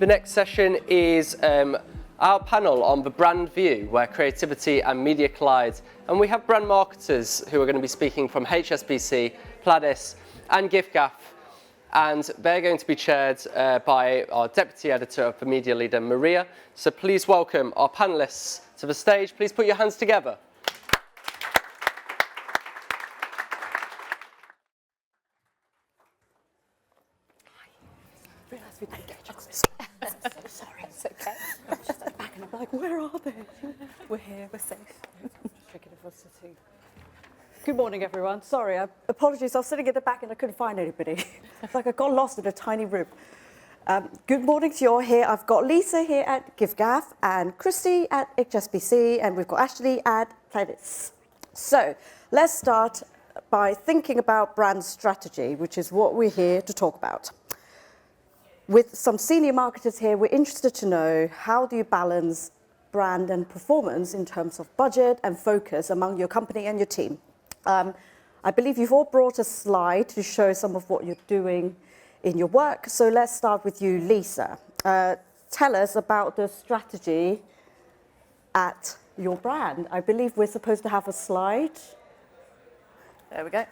The next session is our panel on the brand view, where creativity and media collide. And we have brand marketers who are going to be speaking from HSBC, Pladis and giffgaff. And they're going to be chaired by our deputy editor of the media leader, Maria. So please welcome our panelists to the stage. Please put your hands together. Sorry, it's okay. I was just at the back and I'm like, where are they? We're here, we're safe. Good morning, everyone. Sorry, apologies. I was sitting at the back and I couldn't find anybody. It's like I got lost in a tiny room. Good morning to you all here. I've got Lisa here at giffgaff and Kristy at HSBC, and we've got Asli at pladis. So let's start by thinking about brand strategy, which is what we're here to talk about. With some senior marketers here, we're interested to know, how do you balance brand and performance in terms of budget and focus among your company and your team? I believe you've all brought a slide to show some of what you're doing in your work. So let's start with you, Lisa. Tell us about the strategy at your brand. I believe we're supposed to have a slide. There we go.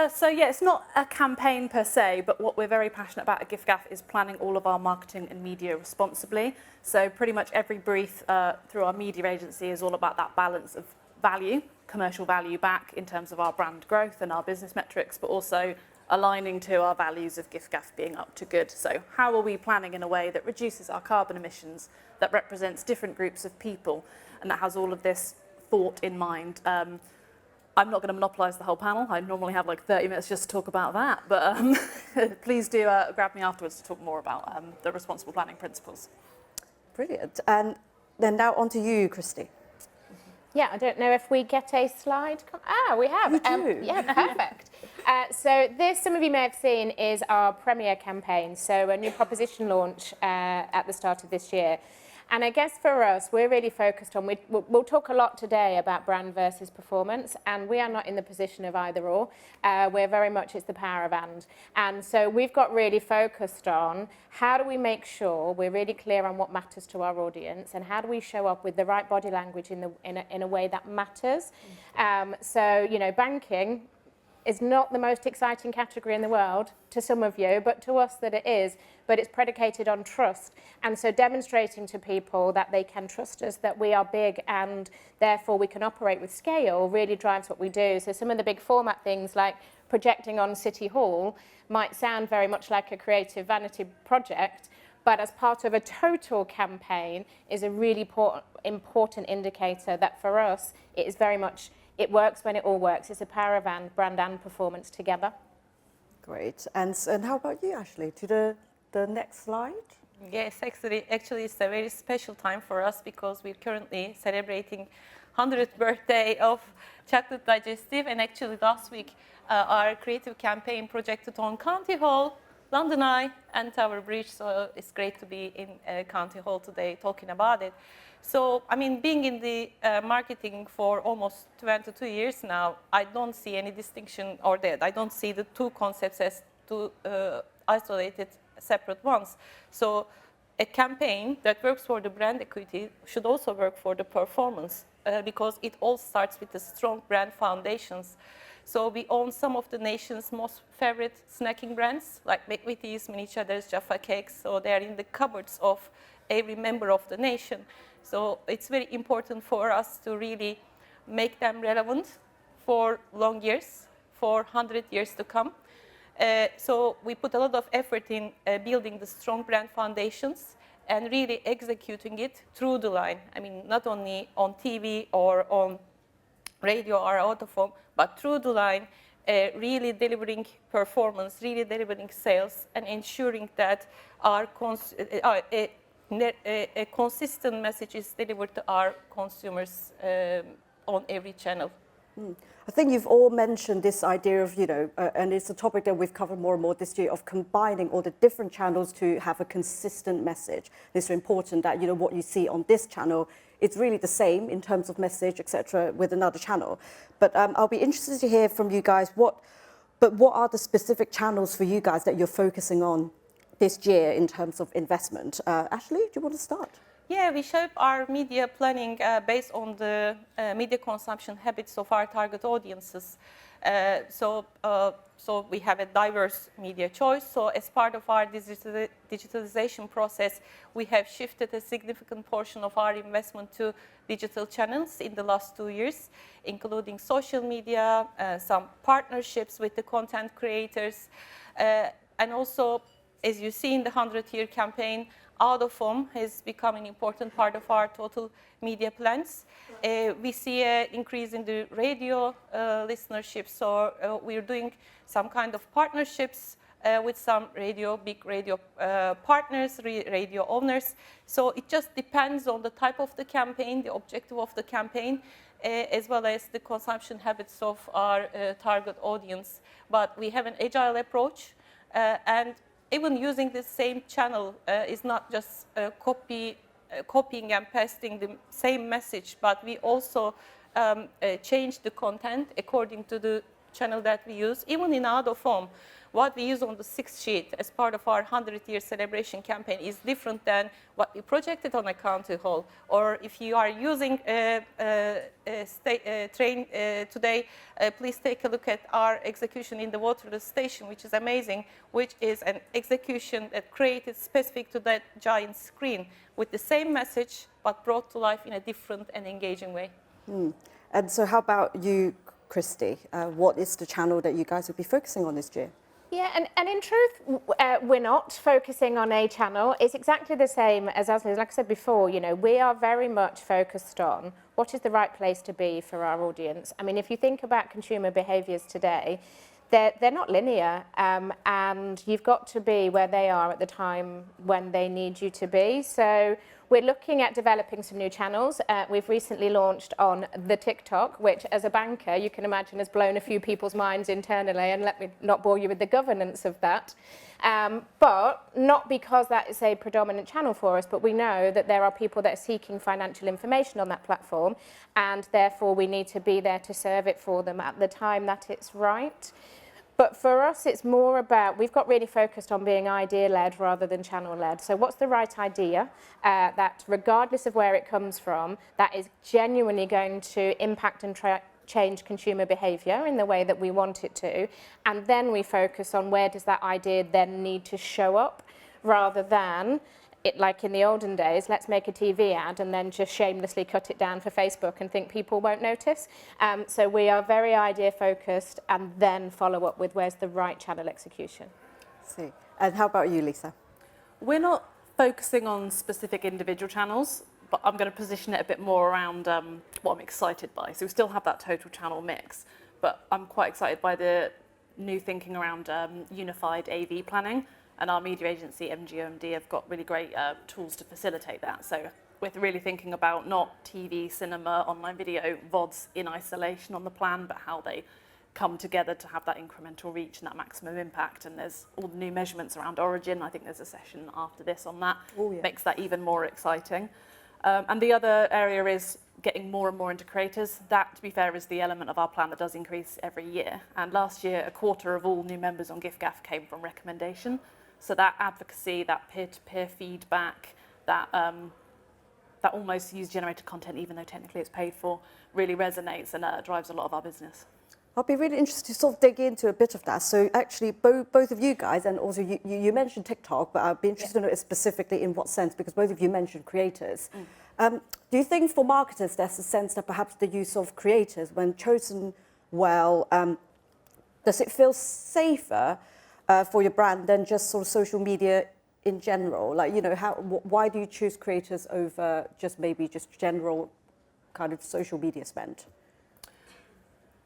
So yeah, it's not a campaign per se, but what we're very passionate about at giffgaff is planning all of our marketing and media responsibly. So pretty much every brief through our media agency is all about that balance of value, commercial value back in terms of our brand growth and our business metrics, but also aligning to our values of giffgaff being up to good. So how are we planning in a way that reduces our carbon emissions, that represents different groups of people, and that has all of this thought in mind. I'm not going to monopolise the whole panel. I normally have like 30 minutes just to talk about that, but please do grab me afterwards to talk more about the responsible planning principles. Brilliant. And then now on to you, Kristy. Yeah, I don't know if we get a slide. We have. We do. Yeah, perfect. So this, some of you may have seen, is our Premier campaign, so a new proposition launch at the start of this year. And I guess for us, we're really focused on, we'll talk a lot today about brand versus performance, and we are not in the position of either or. We're very much, it's the power of and. And so we've got really focused on, how do we make sure we're really clear on what matters to our audience, and how do we show up with the right body language in a way that matters. So, you know, banking is not the most exciting category in the world to some of you, but to us that it is, but it's predicated on trust. And so demonstrating to people that they can trust us, that we are big and therefore we can operate with scale, really drives what we do. So some of the big format things like projecting on City Hall might sound very much like a creative vanity project, but as part of a total campaign is a really important indicator that for us, it is very much, it works when it all works. It's a power of brand and performance together. Great. And how about you, Asli? To the next slide? Yes, actually it's a very special time for us because we're currently celebrating 100th birthday of Chocolate Digestive, and actually last week our creative campaign projected on County Hall, London Eye and Tower Bridge, so it's great to be in County Hall today talking about it. So, I mean, being in the marketing for almost 22 years now, I don't see any distinction or that. I don't see the two concepts as two isolated, separate ones. So, a campaign that works for the brand equity should also work for the performance because it all starts with the strong brand foundations. So we own some of the nation's most favorite snacking brands, like McCready's, Mini Cheddars, Jaffa Cakes. So they are in the cupboards of every member of the nation. So it's very important for us to really make them relevant for long years, for 100 years to come. So we put a lot of effort in building the strong brand foundations and really executing it through the line. I mean, not only on TV or on radio or out of home, but through the line, really delivering performance, really delivering sales, and ensuring that our a consistent message is delivered to our consumers on every channel. I think you've all mentioned this idea of, you know, and it's a topic that we've covered more and more this year, of combining all the different channels to have a consistent message. It's important that, you know, what you see on this channel, it's really the same in terms of message, etc., with another channel. But I'll be interested to hear from you guys, what are the specific channels for you guys that you're focusing on this year in terms of investment. Ashley, do you want to start? Yeah, we shape our media planning based on the media consumption habits of our target audiences. So we have a diverse media choice. So as part of our digitalization process, we have shifted a significant portion of our investment to digital channels in the last 2 years, including social media, some partnerships with the content creators, and also, as you see in the 100-year campaign, out-of-home has become an important part of our total media plans. We see an increase in the radio listenership, so we're doing some kind of partnerships with some big radio partners, radio owners. So it just depends on the type of the campaign, the objective of the campaign, as well as the consumption habits of our target audience. But we have an agile approach, and even using the same channel is not just copying and pasting the same message, but we also change the content according to the channel that we use. Even in out-of-home, what we use on the 6th sheet as part of our 100-year celebration campaign is different than what we projected on a county hall. Or if you are using train today, please take a look at our execution in the Waterloo station, which is amazing, which is an execution that created specific to that giant screen with the same message, but brought to life in a different and engaging way. And so how about you, Kristy? What is the channel that you guys will be focusing on this year? Yeah, and in truth, we're not focusing on a channel. It's exactly the same as Asli. Like I said before, you know, we are very much focused on what is the right place to be for our audience. I mean, if you think about consumer behaviours today, they're not linear, and you've got to be where they are at the time when they need you to be. So we're looking at developing some new channels. We've recently launched on the TikTok, which as a banker, you can imagine has blown a few people's minds internally, and let me not bore you with the governance of that. But not because that is a predominant channel for us, but we know that there are people that are seeking financial information on that platform, and therefore we need to be there to serve it for them at the time that it's right. But for us, it's more about, we've got really focused on being idea-led rather than channel-led. So what's the right idea that, regardless of where it comes from, that is genuinely going to impact and change consumer behaviour in the way that we want it to? And then we focus on where does that idea then need to show up, rather than, it, like in the olden days, let's make a TV ad and then just shamelessly cut it down for Facebook and think people won't notice. So we are very idea focused and then follow up with where's the right channel execution. See. And how about you, Lisa? We're not focusing on specific individual channels, but I'm going to position it a bit more around what I'm excited by. So we still have that total channel mix, but I'm quite excited by the new thinking around unified AV planning. And our media agency, MGOMD, have got really great tools to facilitate that. So we're really thinking about not TV, cinema, online video, VODs in isolation on the plan, but how they come together to have that incremental reach and that maximum impact. And there's all the new measurements around origin. I think there's a session after this on that. Oh, yeah. Makes that even more exciting. And the other area is getting more and more into creators. That, to be fair, is the element of our plan that does increase every year. And last year, 1/4 of all new members on giffgaff came from recommendation. So that advocacy, that peer-to-peer feedback, that almost user-generated content, even though technically it's paid for, really resonates and drives a lot of our business. I'll be really interested to sort of dig into a bit of that. So actually, both of you guys, and also you mentioned TikTok, but I'd be interested to know specifically in what sense, because both of you mentioned creators. Do you think for marketers there's a sense that perhaps the use of creators, when chosen well, does it feel safer for your brand than just sort of social media in general? Like, you know, why do you choose creators over just maybe just general kind of social media spend?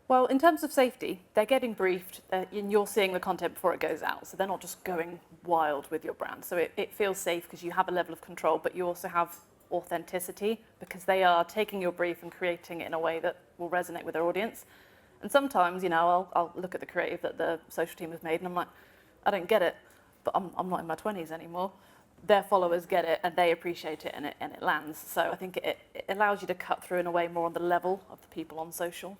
Well, in terms of safety, they're getting briefed and you're seeing the content before it goes out. So they're not just going wild with your brand. So it feels safe because you have a level of control, but you also have authenticity because they are taking your brief and creating it in a way that will resonate with their audience. And sometimes, you know, I'll look at the creative that the social team has made and I'm like, I don't get it, but I'm not in my 20s anymore. Their followers get it and they appreciate it and it lands. So I think it allows you to cut through in a way more on the level of the people on social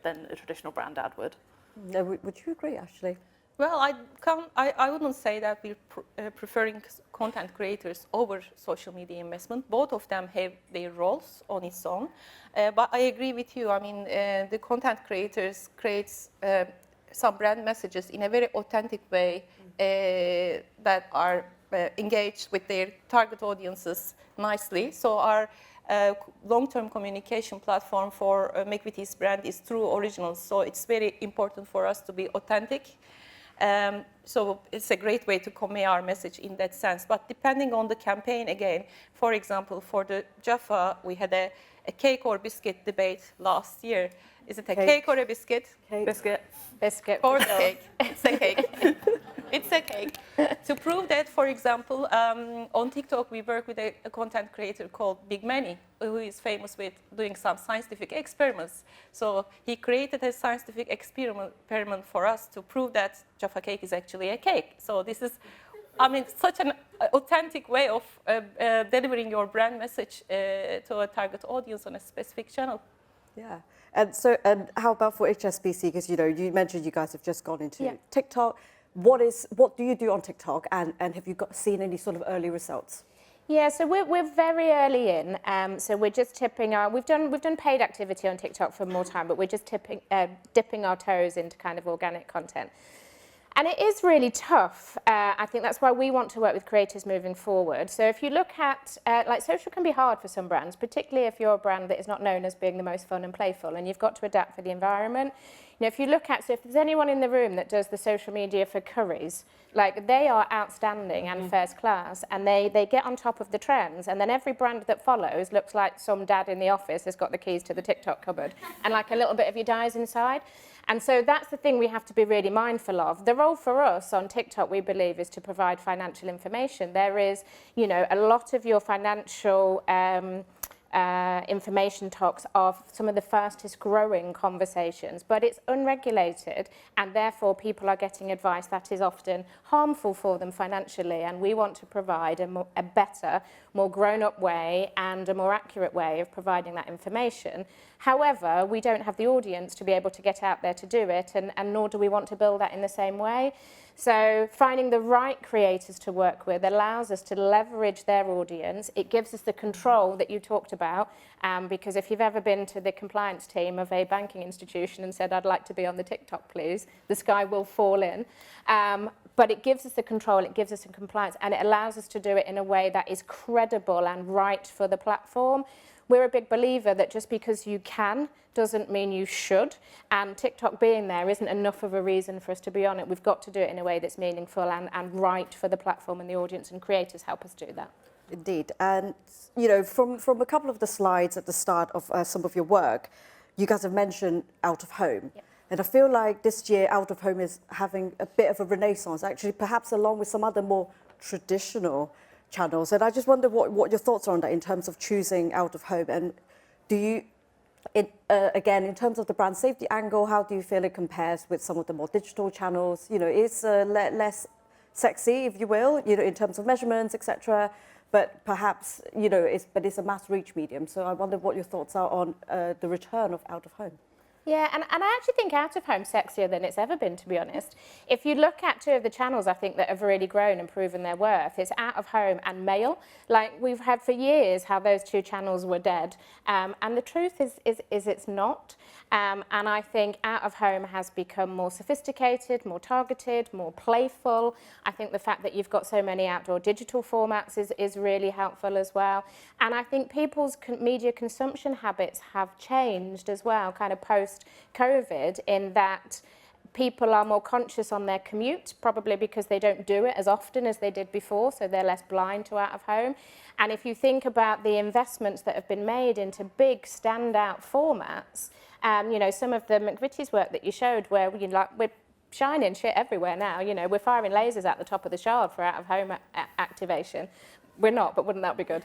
than a traditional brand ad would. Would you agree, Ashley? Well, I wouldn't say that we're preferring content creators over social media investment. Both of them have their roles on its own. But I agree with you. I mean, the content creators creates some brand messages in a very authentic way that are engaged with their target audiences nicely. So our long-term communication platform for McCready's brand is through originals. So it's very important for us to be authentic. So it's a great way to convey our message in that sense. But depending on the campaign, again, for example, for the Jaffa, we had a cake or biscuit debate last year. Is it a cake or a biscuit? Cake. Biscuit. Biscuit. Of course, cake. It's a cake. It's a cake. To prove that, for example, on TikTok, we work with a content creator called Big Manny, who is famous with doing some scientific experiments. So he created a scientific experiment for us to prove that Jaffa cake is actually a cake. So this is, I mean, such an authentic way of delivering your brand message to a target audience on a specific channel. Yeah. And so, and how about for HSBC? Because you mentioned you guys have just gone into TikTok. What do you do on TikTok, and have you seen any sort of early results? Yeah, so we're very early in. So we're just tipping our. We've done paid activity on TikTok for more time, but we're just dipping our toes into kind of organic content. And it is really tough. I think that's why we want to work with creators moving forward. So if you look at, like, social can be hard for some brands, particularly if you're a brand that is not known as being the most fun and playful, and you've got to adapt for the environment. If you look at, so if there's anyone in the room that does the social media for curries, like, they are outstanding and first class, and they get on top of the trends, and then every brand that follows looks like some dad in the office has got the keys to the TikTok cupboard, and like a little bit of you dies inside. And so that's the thing we have to be really mindful of. The role for us on TikTok, we believe, is to provide financial information. There is, a lot of your financial information talks of some of the fastest growing conversations, but it's unregulated, and therefore people are getting advice that is often harmful for them financially, and we want to provide a better, more grown-up way and a more accurate way of providing that information. However, we don't have the audience to be able to get out there to do it, and nor do we want to build that in the same way. So finding the right creators to work with allows us to leverage their audience. It gives us the control that you talked about, because if you've ever been to the compliance team of a banking institution and said, I'd like to be on the TikTok, please, the sky will fall in. But it gives us the control, it gives us the compliance, and it allows us to do it in a way that is credible and right for the platform. We're a big believer that just because you can doesn't mean you should, and TikTok being there isn't enough of a reason for us to be on it. We've got to do it in a way that's meaningful and right for the platform and the audience, and creators help us do that. Indeed. And, from a couple of the slides at the start of some of your work, you guys have mentioned out of home. Yep. And I feel like this year out of home is having a bit of a renaissance, actually, perhaps along with some other more traditional channels. And I just wonder what your thoughts are on that in terms of choosing out of home. And do you, again, in terms of the brand safety angle, how do you feel it compares with some of the more digital channels? It's less sexy, if you will, in terms of measurements, etc. But perhaps, it's a mass reach medium. So I wonder what your thoughts are on the return of out of home. Yeah, and I actually think out of home's sexier than it's ever been, to be honest. If you look at two of the channels, I think, that have really grown and proven their worth, it's out of home and mail. Like, we've had for years how those two channels were dead, and the truth is it's not. And I think out of home has become more sophisticated, more targeted, more playful. I think the fact that you've got so many outdoor digital formats is really helpful as well. And I think people's media consumption habits have changed as well, kind of post-COVID, in that people are more conscious on their commute, probably because they don't do it as often as they did before, so they're less blind to out of home. And if you think about the investments that have been made into big standout formats, some of the McCready's work that you showed, where we're shining shit everywhere now. We're firing lasers at the top of the Shard for out-of-home activation. We're not, but wouldn't that be good?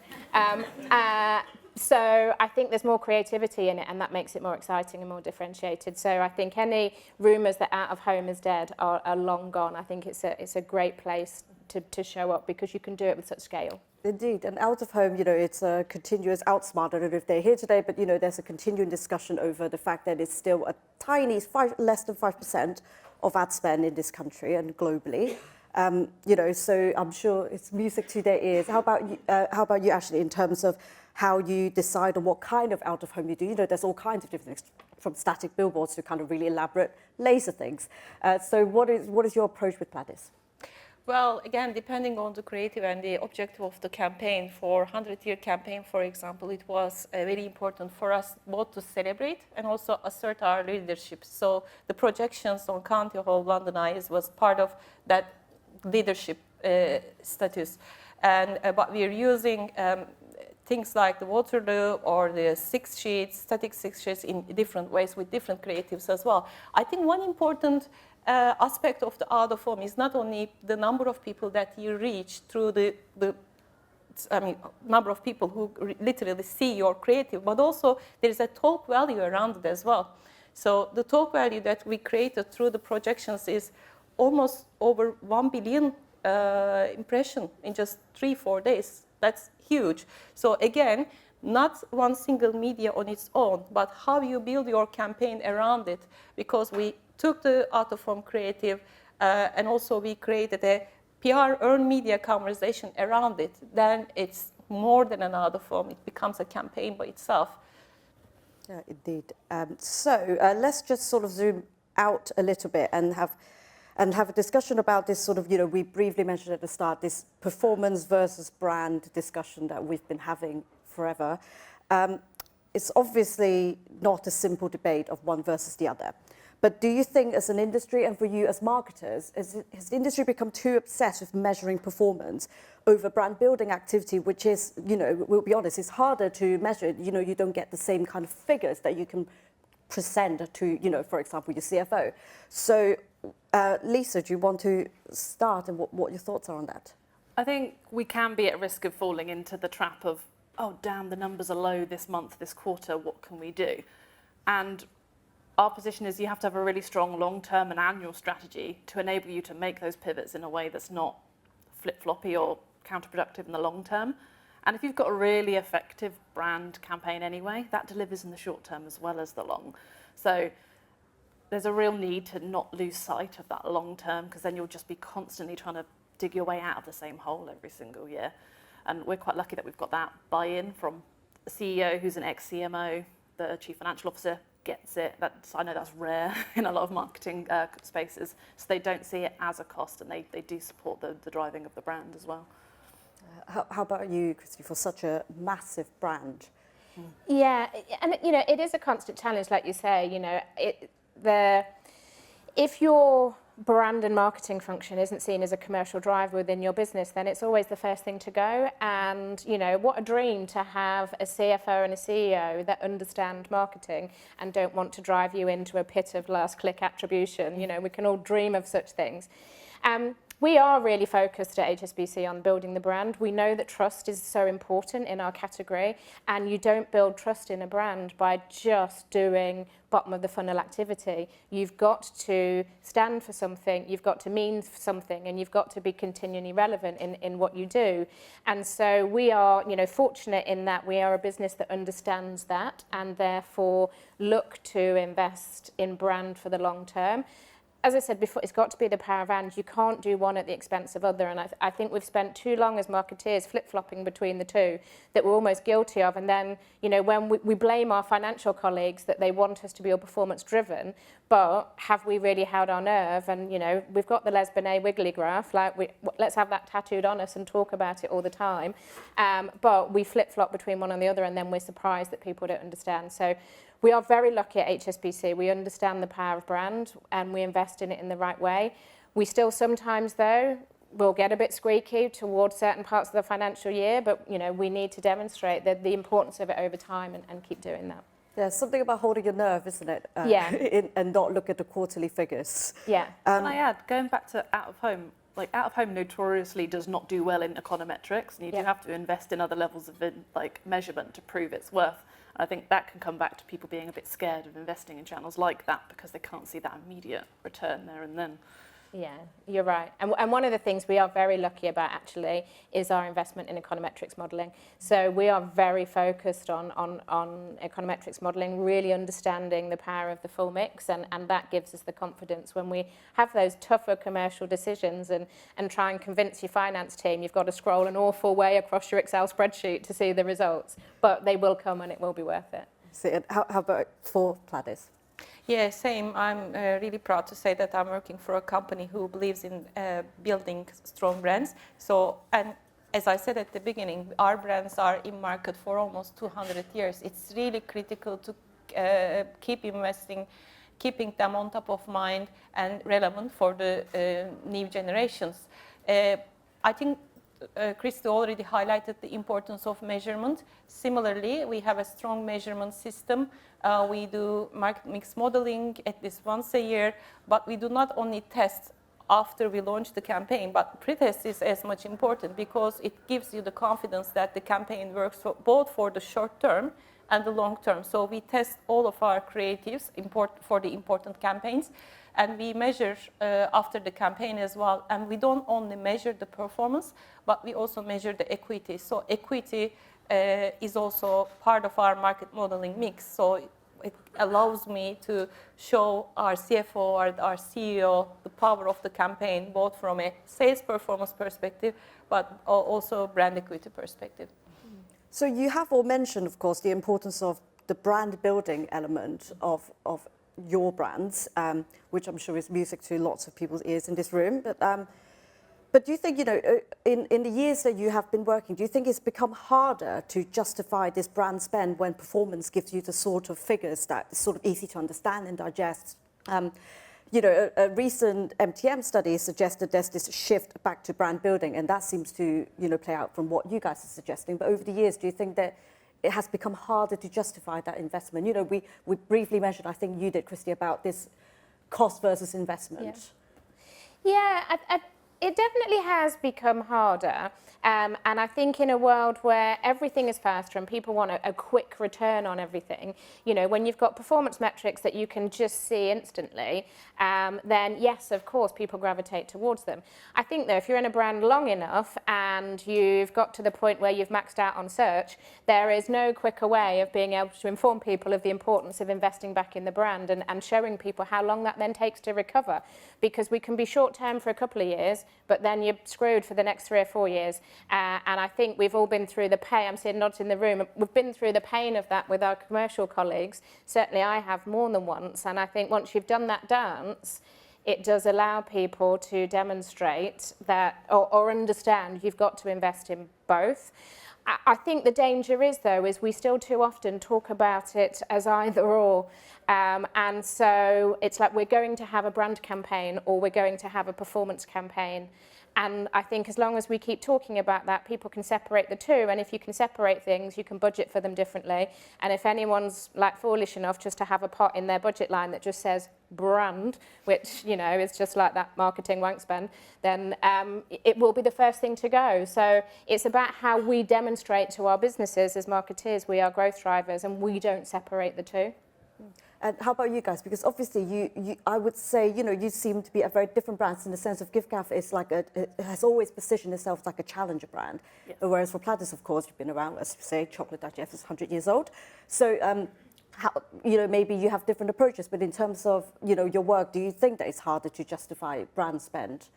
So I think there's more creativity in it, and that makes it more exciting and more differentiated. So I think any rumours that out of home is dead are long gone. I think it's a great place to show up, because you can do it with such scale. Indeed, and out of home, it's a continuous outsmart. I don't know if they're here today, but there's a continuing discussion over the fact that it's still a tiny, less than 5% of ad spend in this country and globally. So I'm sure it's music to their ears. How about you, Ashley, in terms of how you decide on what kind of out of home you do? There's all kinds of different things, from static billboards to kind of really elaborate laser things. So what is your approach with pladis? Well, again, depending on the creative and the objective of the campaign, for 100-year campaign, for example, it was very important for us both to celebrate and also assert our leadership. So the projections on County Hall, London Eyes was part of that leadership status. And but we're using things like the Waterloo or the static six sheets in different ways with different creatives as well. I think one important aspect of the out of home is not only the number of people that you reach through number of people who literally see your creative, but also there is a talk value around it as well. So the talk value that we created through the projections is almost over 1 billion impression in just 3-4 days. That's huge. So again, not one single media on its own, but how you build your campaign around it, because we took the out-of-home creative and also we created a PR earned media conversation around it. Then it's more than an out-of-home, it becomes a campaign by itself. Yeah, indeed. So let's just sort of zoom out a little bit and have a discussion about this sort of, we briefly mentioned at the start, this performance versus brand discussion that we've been having forever. It's obviously not a simple debate of one versus the other. But do you think as an industry and for you as marketers, has the industry become too obsessed with measuring performance over brand building activity, which is, we'll be honest, it's harder to measure. You don't get the same kind of figures that you can present to, for example, your CFO. So, Lisa, do you want to start and what your thoughts are on that? I think we can be at risk of falling into the trap of, oh, damn, the numbers are low this month, this quarter, what can we do? And our position is you have to have a really strong long-term and annual strategy to enable you to make those pivots in a way that's not flip-floppy or counterproductive in the long term. And if you've got a really effective brand campaign anyway, that delivers in the short term as well as the long. So there's a real need to not lose sight of that long term, because then you'll just be constantly trying to dig your way out of the same hole every single year. And we're quite lucky that we've got that buy-in from the CEO who's an ex-CMO, the chief financial officer gets it. I know that's rare in a lot of marketing spaces. So they don't see it as a cost, and they do support the driving of the brand as well. How about you, Kristy, for such a massive brand? Yeah, and it is a constant challenge, like you say. If your brand and marketing function isn't seen as a commercial driver within your business, then it's always the first thing to go. And what a dream to have a CFO and a CEO that understand marketing and don't want to drive you into a pit of last click attribution. We can all dream of such things. We are really focused at HSBC on building the brand. We know that trust is so important in our category, and you don't build trust in a brand by just doing bottom of the funnel activity. You've got to stand for something, you've got to mean something, and you've got to be continually relevant in what you do. And so we are, fortunate in that we are a business that understands that and therefore look to invest in brand for the long term. As I said before, it's got to be the power of and. You can't do one at the expense of other. And I think we've spent too long as marketeers flip-flopping between the two that we're almost guilty of. And then, when we blame our financial colleagues that they want us to be all performance-driven, but have we really held our nerve? And, we've got the Les Binet wiggly graph. Let's have that tattooed on us and talk about it all the time. But we flip-flop between one and the other, and then we're surprised that people don't understand. So we are very lucky at HSBC. We understand the power of brand and we invest in it in the right way. We still sometimes, though, will get a bit squeaky towards certain parts of the financial year, but we need to demonstrate the importance of it over time and keep doing that. Yeah, something about holding your nerve, isn't it? And not look at the quarterly figures. Yeah. Can I add, going back to out of home, out of home notoriously does not do well in econometrics, and you do have to invest in other levels of measurement to prove its worth. I think that can come back to people being a bit scared of investing in channels like that because they can't see that immediate return there and then. Yeah, you're right. And one of the things we are very lucky about actually is our investment in econometrics modelling. So we are very focused on econometrics modelling, really understanding the power of the full mix, and that gives us the confidence when we have those tougher commercial decisions and try and convince your finance team you've got to scroll an awful way across your Excel spreadsheet to see the results. But they will come and it will be worth it. So, and how about for Pladis? Yeah, same. I'm really proud to say that I'm working for a company who believes in building strong brands. So, and as I said at the beginning, our brands are in market for almost 200 years. It's really critical to keep investing, keeping them on top of mind and relevant for the new generations. I think Kristy already highlighted the importance of measurement. Similarly, we have a strong measurement system. We do market mix modeling at least once a year, but we do not only test after we launch the campaign, but pre-test is as much important because it gives you the confidence that the campaign works both for the short term and the long term. So we test all of our creatives for the important campaigns, and we measure after the campaign as well. And we don't only measure the performance, but we also measure the equity. So equity is also part of our market modeling mix. So it allows me to show our CFO or our CEO the power of the campaign, both from a sales performance perspective, but also brand equity perspective. So you have all mentioned, of course, the importance of the brand building element of your brands, which I'm sure is music to lots of people's ears in this room. But do you think, in the years that you have been working, do you think it's become harder to justify this brand spend when performance gives you the sort of figures that is sort of easy to understand and digest? A recent MTM study suggested there's this shift back to brand building, and that seems to, play out from what you guys are suggesting. But over the years, do you think that it has become harder to justify that investment? We briefly mentioned, I think you did, Kristy, about this cost versus investment. Yeah, it definitely has become harder. And I think in a world where everything is faster and people want a quick return on everything, when you've got performance metrics that you can just see instantly, then yes, of course, people gravitate towards them. I think, though, if you're in a brand long enough and you've got to the point where you've maxed out on search, there is no quicker way of being able to inform people of the importance of investing back in the brand and showing people how long that then takes to recover. Because we can be short-term for a couple of years, but then you're screwed for the next 3 or 4 years. And I think we've all been through the pain. I'm seeing nods in the room. We've been through the pain of that with our commercial colleagues. Certainly I have more than once. And I think once you've done that dance, it does allow people to demonstrate that or understand you've got to invest in both. I think the danger is, though, is we still too often talk about it as either or. And so it's like we're going to have a brand campaign or we're going to have a performance campaign. And I think as long as we keep talking about that, people can separate the two. And if you can separate things, you can budget for them differently. And if anyone's foolish enough just to have a pot in their budget line that just says brand, which, is just like that marketing wank spend, then it will be the first thing to go. So it's about how we demonstrate to our businesses as marketeers we are growth drivers and we don't separate the two. And how about you guys? Because obviously, I would say, you seem to be a very different brand in the sense of giffgaff is it has always positioned itself like a challenger brand. Yes. Whereas for Pladis, of course, you've been around, as you say, chocolate digest is 100 years old. So, maybe you have different approaches, but in terms of, your work, do you think that it's harder to justify brand spend?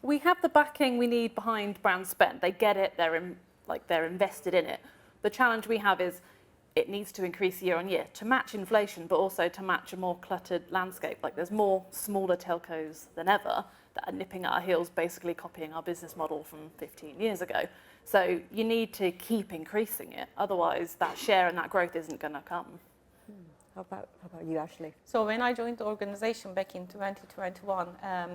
We have the backing we need behind brand spend. They get it, they're invested in it. The challenge we have is it needs to increase year on year to match inflation, but also to match a more cluttered landscape. There's more smaller telcos than ever that are nipping at our heels, basically copying our business model from 15 years ago. So you need to keep increasing it. Otherwise, that share and that growth isn't going to come. How about you, Asli? So when I joined the organization back in 2021,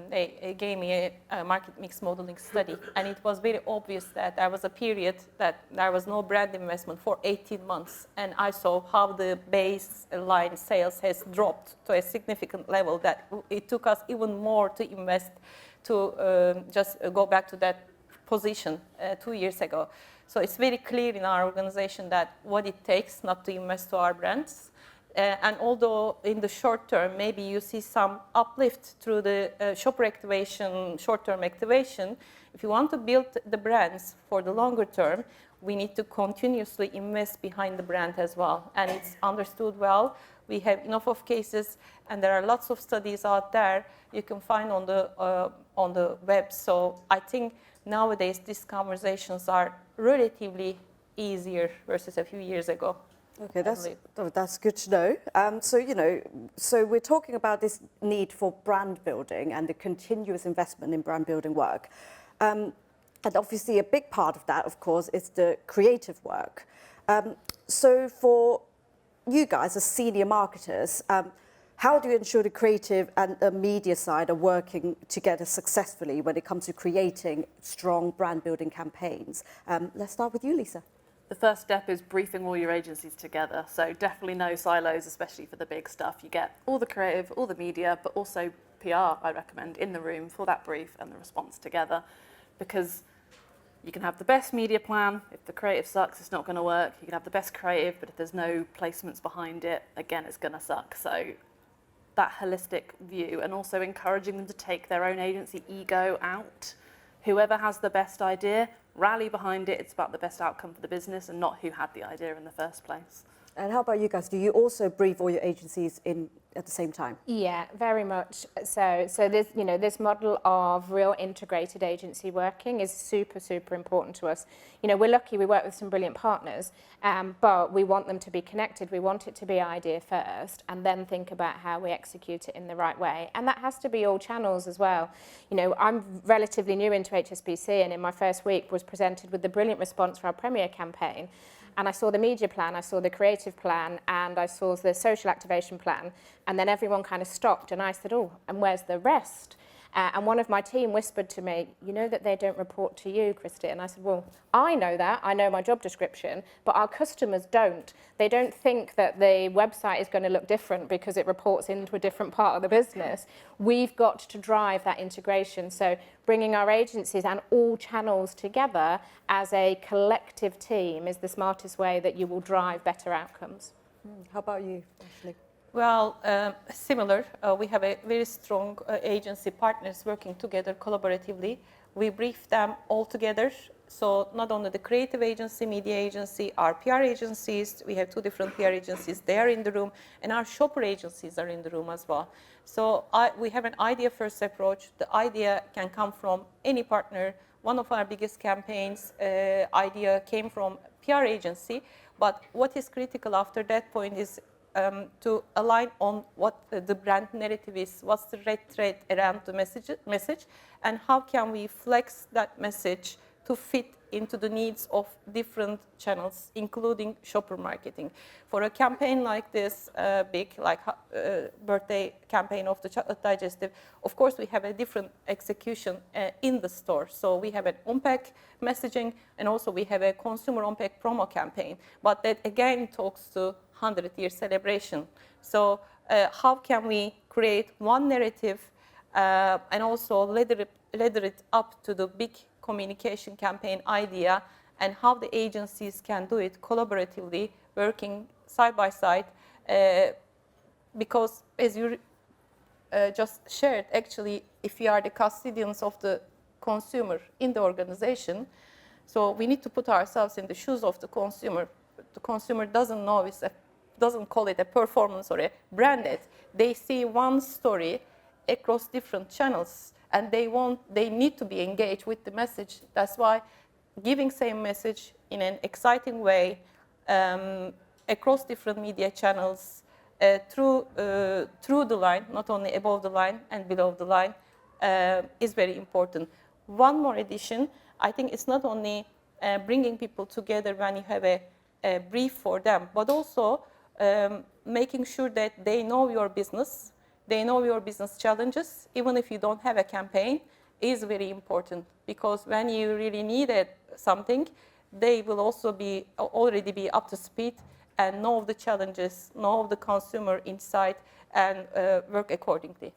they gave me a market mix modeling study, and it was very obvious that there was a period that there was no brand investment for 18 months, and I saw how the baseline sales has dropped to a significant level that it took us even more to invest to just go back to that position 2 years ago. So it's very clear in our organization that what it takes not to invest to our brands. And although in the short term, maybe you see some uplift through the shopper activation, short-term activation, if you want to build the brands for the longer term, we need to continuously invest behind the brand as well. And it's understood well. We have enough of cases, and there are lots of studies out there you can find on the web. So I think nowadays these conversations are relatively easier versus a few years ago. Okay, that's good to know. So we're talking about this need for brand building and the continuous investment in brand building work. And obviously a big part of that, of course, is the creative work. So for you guys as senior marketers, how do you ensure the creative and the media side are working together successfully when it comes to creating strong brand building campaigns? Let's start with you, Lisa. The first step is briefing all your agencies together. So definitely no silos, especially for the big stuff. You get all the creative, all the media, but also PR, I recommend, in the room for that brief and the response together. Because you can have the best media plan. If the creative sucks, it's not going to work. You can have the best creative, but if there's no placements behind it, again, it's going to suck. So that holistic view, and also encouraging them to take their own agency ego out. Whoever has the best idea, rally behind it. It's about the best outcome for the business and not who had the idea in the first place. And how about you guys? Do you also brief all your agencies in at the same time? Yeah, very much. So this, this model of real integrated agency working is super, super important to us. We're lucky we work with some brilliant partners, but we want them to be connected. We want it to be idea first, and then think about how we execute it in the right way. And that has to be all channels as well. I'm relatively new into HSBC, and in my first week was presented with the brilliant response for our Premier campaign. And I saw the media plan, I saw the creative plan, and I saw the social activation plan. And then everyone kind of stopped, and I said, oh, and where's the rest? And one of my team whispered to me, you know that they don't report to you, Kristy. And I said, well, I know that. I know my job description, but our customers don't. They don't think that the website is going to look different because it reports into a different part of the business. We've got to drive that integration. So bringing our agencies and all channels together as a collective team is the smartest way that you will drive better outcomes. How about you, Asli? Well, similar. We have a very strong agency partners working together collaboratively. We brief them all together. So not only the creative agency, media agency, our PR agencies, we have two different PR agencies, they are in the room, and our shopper agencies are in the room as well. So we have an idea-first approach. The idea can come from any partner. One of our biggest campaigns idea came from PR agency, but what is critical after that point is to align on what the brand narrative is, what's the red thread around the message, and how can we flex that message to fit into the needs of different channels, including shopper marketing. For a campaign like this, big, like birthday campaign of the chocolate digestive, of course we have a different execution in the store. So we have an on-pack messaging, and also we have a consumer on-pack promo campaign. But that again talks to 100-year celebration. So how can we create one narrative and also ladder it up to the big communication campaign idea, and how the agencies can do it collaboratively, working side by side, because as you just shared, actually, if we are the custodians of the consumer in the organization, so we need to put ourselves in the shoes of the consumer. The consumer doesn't know, doesn't call it a performance or a branded. They see one story across different channels, and they need to be engaged with the message. That's why giving same message in an exciting way across different media channels through the line, not only above the line and below the line, is very important. One more addition, I think it's not only bringing people together when you have a brief for them, but also making sure that they know your business, they know your business challenges, even if you don't have a campaign, is very important, because when you really need something, they will also already be up to speed and know the challenges, know the consumer insight, and work accordingly.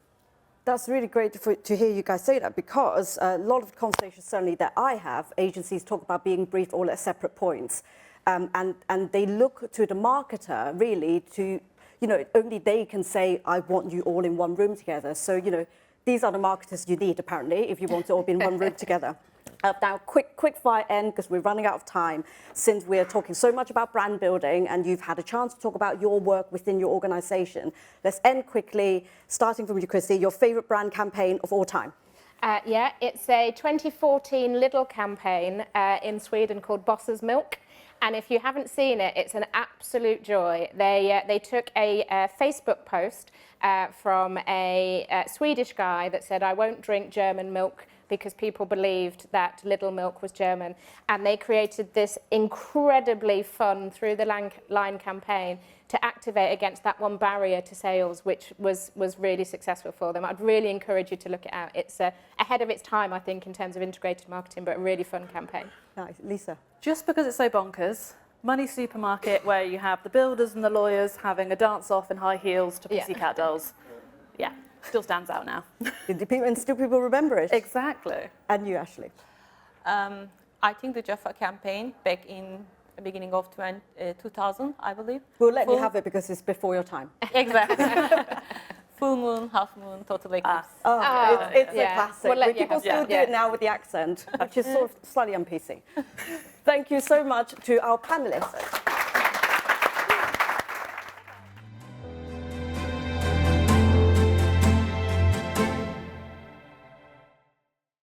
That's really great to hear you guys say that, because a lot of the conversations certainly that I have, agencies talk about being briefed all at separate points. And they look to the marketer really to, you know, only they can say, I want you all in one room together. So, you know, these are the marketers you need, apparently, if you want to all be in one room together. Now, quick fire end, because we're running out of time, since we're talking so much about brand building and you've had a chance to talk about your work within your organization. Let's end quickly, starting from you, Kristy, your favorite brand campaign of all time. Yeah, it's a 2014 Lidl campaign in Sweden called Boss's Milk. And if you haven't seen it, it's an absolute joy. They took a Facebook post from a Swedish guy that said, I won't drink German milk because people believed that Lidl milk was German. And they created this incredibly fun through the line campaign to activate against that one barrier to sales, which was really successful for them. I'd really encourage you to look it out. It's ahead of its time, I think, in terms of integrated marketing, but a really fun campaign. Nice. Lisa? Just because it's so bonkers, Money Supermarket, where you have the builders and the lawyers having a dance-off in high heels to Pussycat Dolls. Yeah, still stands out now. And still people remember it? Exactly. And you, Ashley? I think the Jaffa campaign back in the beginning of 2000, I believe. We'll let you have it because it's before your time. Exactly. Full moon, half moon, total eclipse. It's a classic. We'll let you People have still that. do it now with the accent, which is sort of slightly un-PC. Thank you so much to our panelists.